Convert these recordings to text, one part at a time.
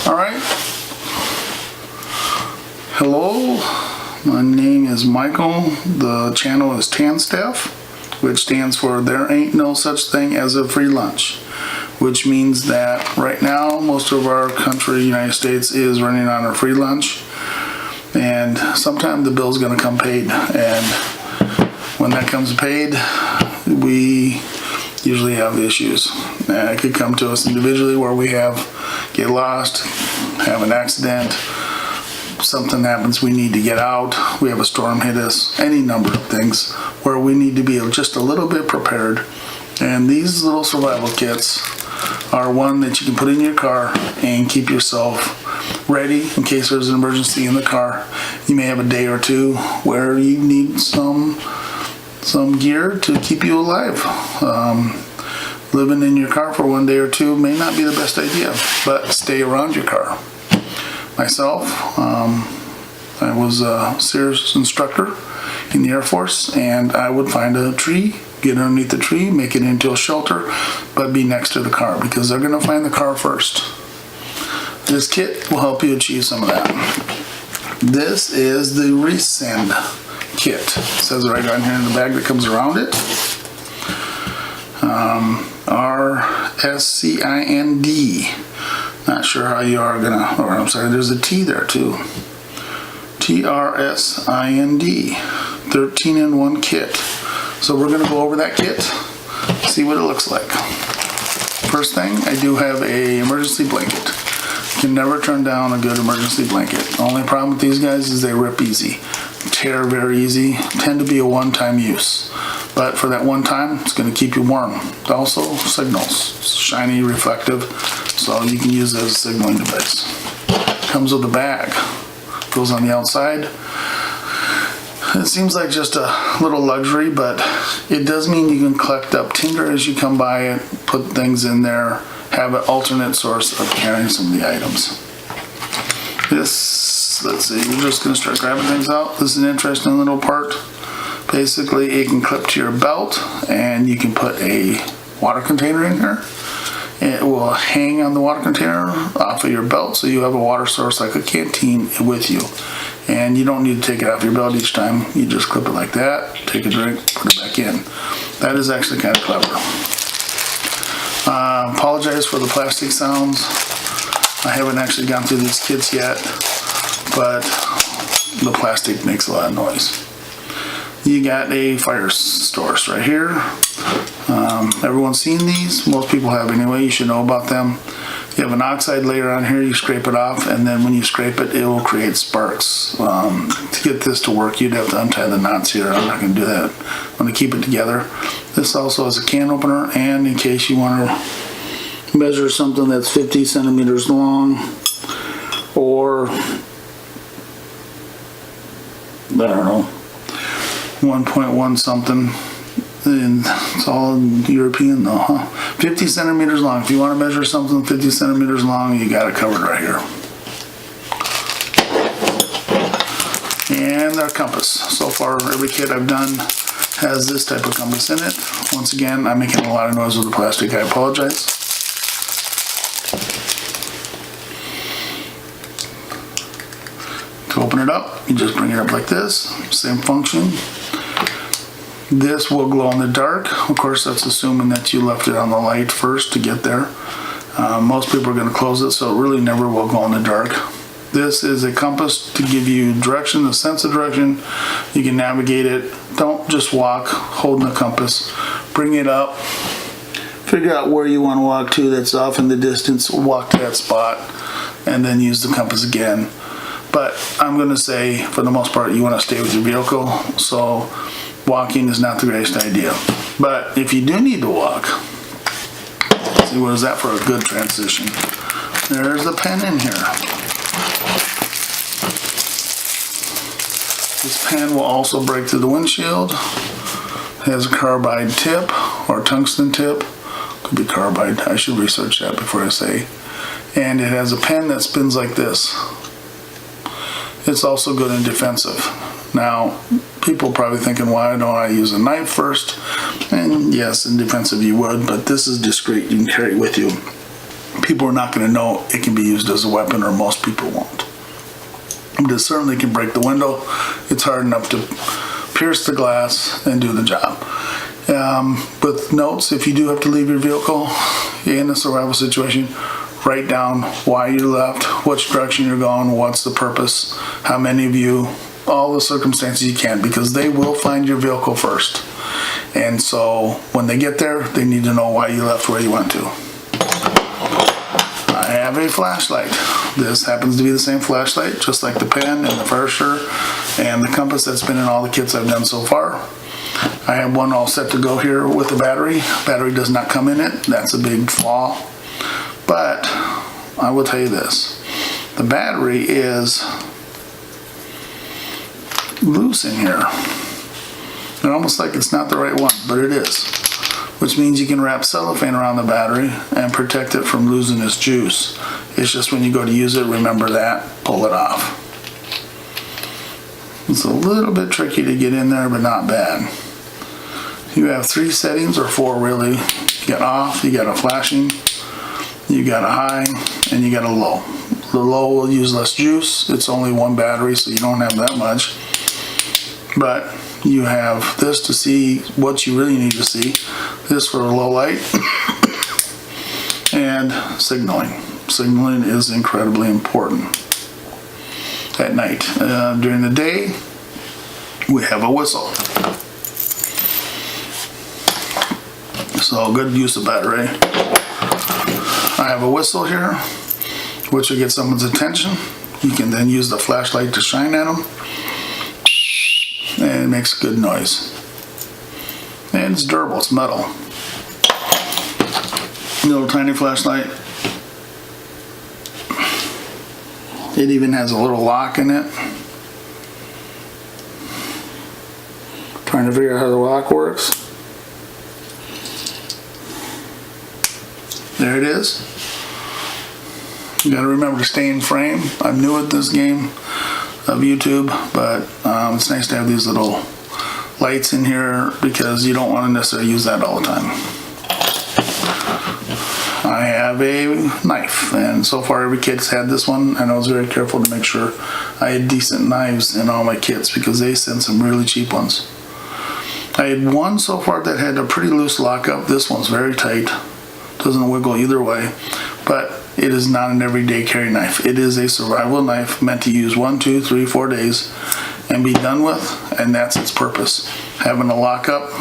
Alright. Hello, my name is Michael. The channel is Trscind, which stands for There Ain't No Such Thing as a Free Lunch, which means that right now most of our country, United States, is running on a free lunch, and sometime the bill's going to come paid, and when that comes paid, we usually have issues. It could come to us individually where we get lost, have an accident, something happens, we need to get out, we have a storm hit us, any number of things where we need to be just a little bit prepared. And these little survival kits are one that you can put in your car and keep yourself ready in case there's an emergency in the car. You may have a day or two where you need some gear to keep you alive. Living in your car for one day or two may not be the best idea, but stay around your car. Myself, I was a Sears instructor in the Air Force, and I would find a tree, get underneath the tree, make it into a shelter, but be next to the car because they're going to find the car first. This kit will help you achieve some of that. This is the Trscind kit. It says it right down here in the bag that comes around it. Trscind. Not sure how you are gonna, or I'm sorry, there's a T there too. Trscind, 13-in-1 kit. So we're gonna go over that kit, see what it looks like. First thing, I do have a emergency blanket. You can never turn down a good emergency blanket. The only problem with these guys is they rip easy, tear very easy, tend to be a one-time use. But for that one time, it's going to keep you warm. It also signals, it's shiny, reflective, so you can use it as a signaling device. Comes with a bag, goes on the outside. It seems like just a little luxury, but it does mean you can collect up tinder as you come by it, put things in there, have an alternate source of carrying some of the items. This, let's see, we're just going to start grabbing things out. This is an interesting little part. Basically, it can clip to your belt, and you can put a water container in here. It will hang on the water container off of your belt, so you have a water source like a canteen with you. And you don't need to take it off your belt each time. You just clip it like that, take a drink, put it back in. That is actually kind of clever. Apologize for the plastic sounds. I haven't actually gone through these kits yet, but the plastic makes a lot of noise. You got a fire source right here. Everyone's seen these. Most people have anyway. You should know about them. You have an oxide layer on here. You scrape it off, and then when you scrape it, it will create sparks. To get this to work, you'd have to untie the knots here. I'm not going to do that. I'm going to keep it together. This also has a can opener, and in case you want to measure something that's 50 centimeters long, or I don't know, 1.1 something, and it's all European though, huh? 50 centimeters long. If you want to measure something 50 centimeters long, you got it covered right here. And our compass. So far, every kit I've done has this type of compass in it. Once again, I'm making a lot of noise with the plastic. I apologize. To open it up, you just bring it up like this. Same function. This will glow in the dark. Of course, that's assuming that you left it on the light first to get there. Most people are going to close it, so it really never will glow in the dark. This is a compass to give you direction, a sense of direction. You can navigate it. Don't just walk holding the compass. Bring it up. Figure out where you want to walk to that's off in the distance. Walk to that spot, and then use the compass again. But I'm going to say, for the most part, you want to stay with your vehicle, so walking is not the greatest idea. But if you do need to walk, see, what is that for a good transition? There's a pen in here. This pen will also break through the windshield. It has a carbide tip or tungsten tip. Could be carbide. I should research that before I say. And it has a pen that spins like this. It's also good and defensive. Now, people probably thinking, why don't I use a knife first? And yes, in defensive you would, but this is discreet. You can carry it with you. people are not going to know it can be used as a weapon, or most people won't. But it certainly can break the window. It's hard enough to pierce the glass and do the job. With notes, if you do have to leave your vehicle in a survival situation, write down why you left, which direction you're going, what's the purpose, how many of you, all the circumstances you can, because they will find your vehicle first. And so when they get there, they need to know why you left where you went to. I have a flashlight. This happens to be the same flashlight, just like the pen and the Trscind and the compass that's been in all the kits I've done so far. I have one all set to go here with the battery. Battery does not come in it. That's a big flaw. But I will tell you this. The battery is loose in here. It's almost like it's not the right one, but it is. Which means you can wrap cellophane around the battery and protect it from losing its juice. It's just when you go to use it, remember that, pull it off. It's a little bit tricky to get in there, but not bad. You have 3 settings, or 4 really. You got off, you got a flashing, you got a high, and you got a low. The low will use less juice. It's only 1 battery, so you don't have that much. But you have this to see what you really need to see. This for low light. And signaling. Signaling is incredibly important at night. During the day, we have a whistle. So good use of battery. I have a whistle here, which will get someone's attention. You can then use the flashlight to shine at them. And it makes a good noise. And it's durable, it's metal. Little tiny flashlight. It even has a little lock in it. Trying to figure out how the lock works. There it is. You gotta remember to stay in frame. I'm new at this game of YouTube, but it's nice to have these little lights in here because you don't want to necessarily use that all the time. I have a knife, and so far every kit's had this one, and I was very careful to make sure I had decent knives in all my kits because they send some really cheap ones. I had one so far that had a pretty loose lockup. This one's very tight, doesn't wiggle either way, but it is not an everyday carry knife. It is a survival knife meant to use 1, 2, 3, 4 days and be done with, and that's its purpose. Having a lockup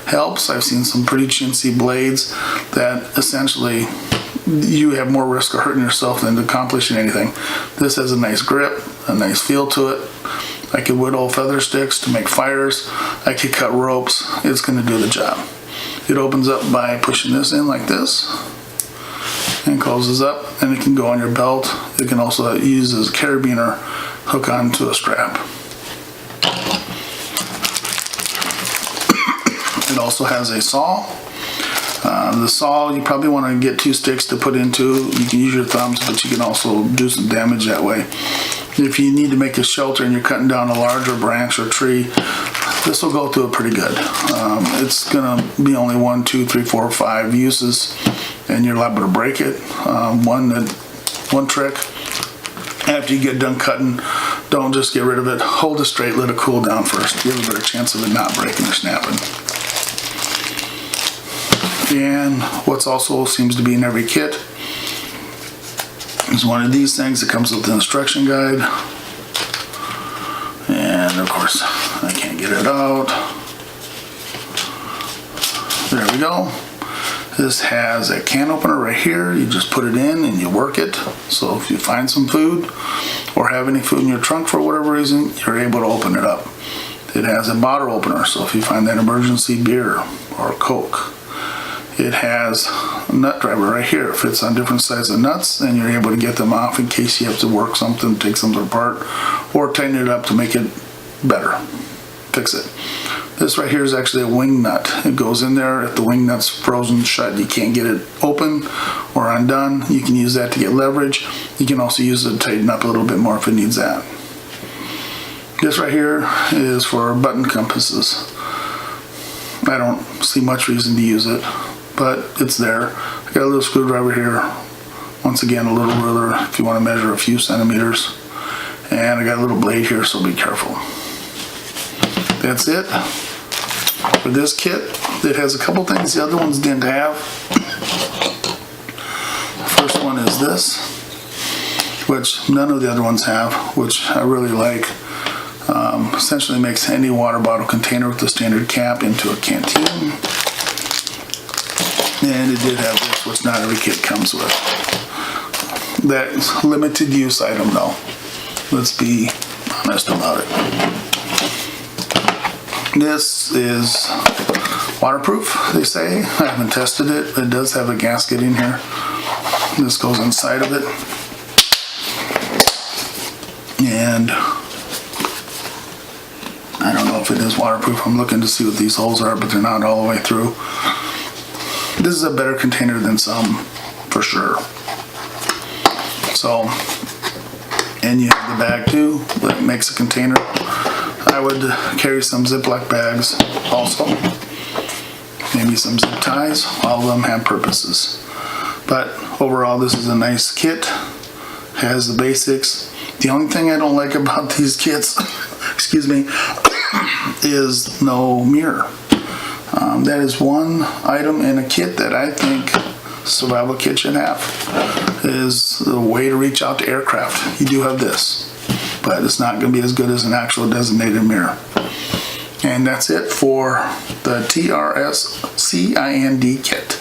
helps. I've seen some pretty chintzy blades that essentially you have more risk of hurting yourself than accomplishing anything. This has a nice grip, a nice feel to it. I could whittle feather sticks to make fires. I could cut ropes. It's going to do the job. It opens up by pushing this in like this and closes up, and it can go on your belt. It can also use as a carabiner, hook onto a strap. It also has a saw. The saw, you probably want to get 2 sticks to put into. You can use your thumbs, but you can also do some damage that way. If you need to make a shelter and you're cutting down a larger branch or tree, this will go through it pretty good. It's going to be only 1, 2, 3, 4, 5 uses, and you're liable to break it. One trick, after you get done cutting, don't just get rid of it. Hold it straight, let it cool down first. You have a better chance of it not breaking or snapping. And what's also seems to be in every kit is one of these things that comes with the instruction guide. And of course, I can't get it out. There we go. This has a can opener right here. You just put it in and you work it. So if you find some food or have any food in your trunk for whatever reason, you're able to open it up. It has a bottle opener, so if you find that emergency beer or Coke. It has a nut driver right here. It fits on different sizes of nuts, and you're able to get them off in case you have to work something, take something apart, or tighten it up to make it better. Fix it. This right here is actually a wing nut. It goes in there. If the wing nut's frozen shut, you can't get it open or undone. You can use that to get leverage. You can also use it to tighten up a little bit more if it needs that. This right here is for button compasses. I don't see much reason to use it, but it's there. I got a little screwdriver here, Once again, a little ruler if you want to measure a few centimeters. And I got a little blade here, so be careful. That's it for this kit. It has a couple things the other ones didn't have. First one is this, which none of the other ones have, which I really like. Essentially makes any water bottle container with the standard cap into a canteen. And it did have this, which not every kit comes with. That's limited use item though. Let's be honest about it. This is waterproof, they say. I haven't tested it. It does have a gasket in here. This goes inside of it. And I don't know if it is waterproof. I'm looking to see what these holes are, but they're not all the way through. This is a better container than some, for sure. So, and you have the bag too, that makes a container. I would carry some Ziploc bags also. Maybe some zip ties. All of them have purposes. But overall, this is a nice kit. Has the basics. The only thing I don't like about these kits, excuse me, is no mirror. That is one item in a kit that I think survival kit should have, is the way to reach out to aircraft. You do have this, but it's not going to be as good as an actual designated mirror. And that's it for the Trscind kit.